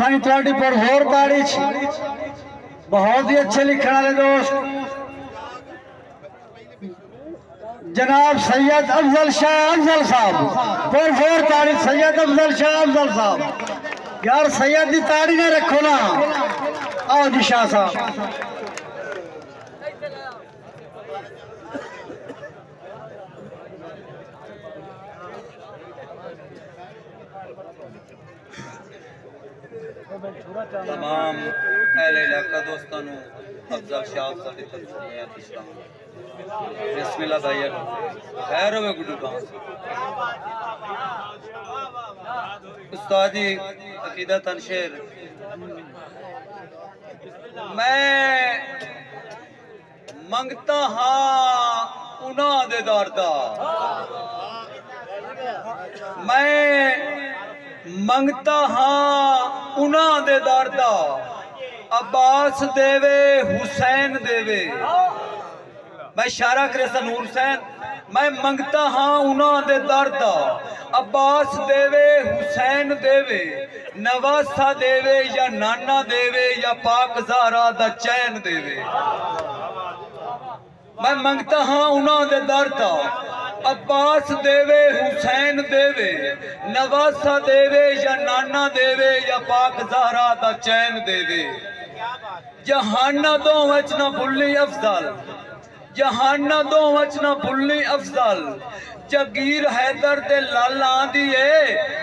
साईं थोड़ी पर होर ताड़ी बहुत ही अच्छे लिखने वाले दोस्त जनाब सैयद अफजल शाह अफजल साहब पर होर ताड़ी सैयद अफजल शाह अफजल साहब यार सैयद की ताड़ी ने रखो ना आओ जी शाह साहब तमाम अहले इलाका दोस्तों अफजल शाह साडी तरफ से इस्लाम बिस्मिल्लाह भाई खैर होवे गुड्डू खान उस्ताद जी अकीदा तनशेर मैं मंगता हाँ उन्हां दे दर दा मैं मंगता हाँ उन्हां दे दर दा अब्बास देवे हुसैन देवे मैं इशारा करे नूर हुसैन मैं मंगता हाँ उन्हां दे दर दा अब्बास देवे हुसैन देवे नवासा देवे या नाना देवे या पाक ज़हरा दा चैन देवे मैं मंगता हाँ उन्हां दे दर दा अब्बास देवे हुसैन देवे नवासा देवे या नाना देवे या पाक ज़हरा दा चैन देवे जहाना दो वच ना भुल्ली अफजल जहाना दो वच ना भुल्ली अफजल जगीर हैदर दे लाला दिए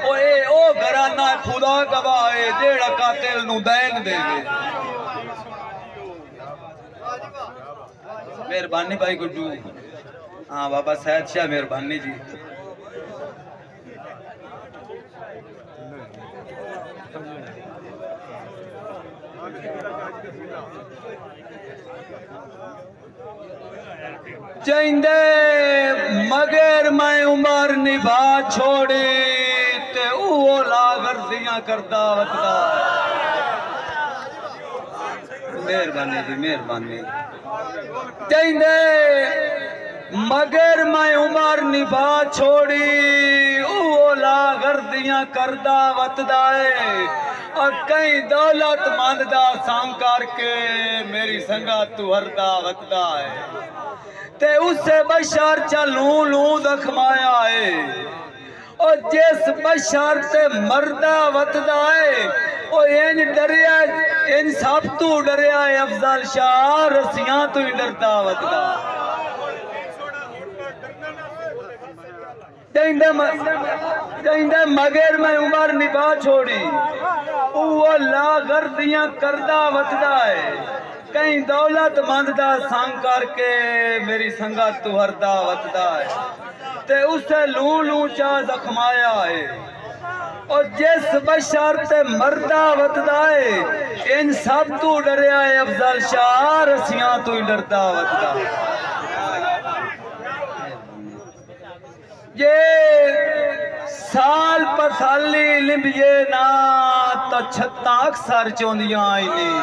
ओ घराना खुदा गवाए जेड़ा कातिल नू दैन देवे मेहरबानी भाई गुड्डू हाँ बाबा सैयद शाह मेहरबानी जी चंदे मगर मैं उमर निभा छोड़ी ते वो लागर्दियां करदा वतदा मेहरबानी जी मेहरबानी चंदे मगर मैं उमर निभा छोड़ी वो लागर्दियां करदा वतदा है और कई दौलत मंद दा संग करके मेरी संगा तू हरदा वतदा है ते उससे बशर चलू लू दखमाया है और जिस बशर से मरदा वतदा है ओ इंज डरिया इंज सब तू डरिया है अफजल शाह रसियां तू ही डरदा वतदा मगर मैं उमर निभा छोड़ी वो लागर्दियां करदा वतदा है कई दौलत मंद दा संग करके मेरी संगत तू हरदा वतदा है ते उसे लू लू चा जखमाया है और जिस बशर ते मरदा वतदा है इन सब तू डरिया है अफजल शाह रसियां तू ही डरदा वतदा ये साल पसाली लिंबिए ना तो छत्ता अक्सर चौंदियां आई नहीं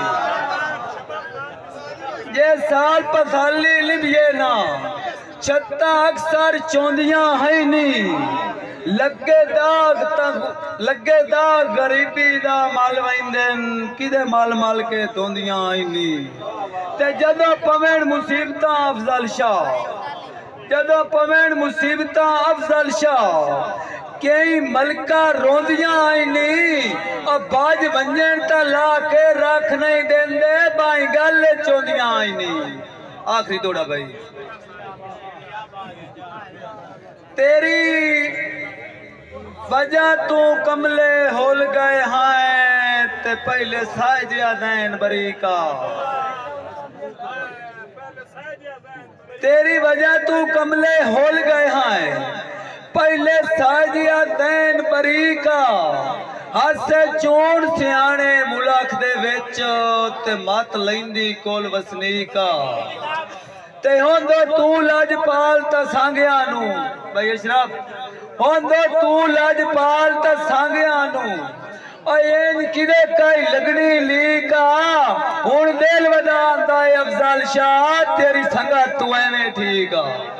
ये साल पसाली लिंबिए ना छत्ता अक्सर चौंदियां है नहीं लगे दाग गरीबी दा माल वैंदन किदे माल माल के धोंदियां आई नहीं ते जदों पवेण मुसीबतां अफजल शाह जदों पवेण मुसीबतां अफजल शाह कई मलका रोंदियां आई नहीं और बाज वंजन ता ला के रख नहीं देंदे बाई गल चौंदियां आई नहीं आखिरी दौड़ा भाई तेरी वजह तू कमले होल गए हैं ते पहले साजिया दैन बरी का तेरी वजह तू कमले होल गए हैं पहले साजिया दैन बरी का हाथ से चोण सियाने मुलाख दे विच ते मत लैंदी कोल वसनी का ते होंदो तू लजपाल ता सांगिया नू भाई अशरफ होंदो तू लजपाल ता सांगिया नू एन किदे काई लगनी ली का हुण दिल वदांदा अफजल शाह तेरी संगत तू एवें ठीक आ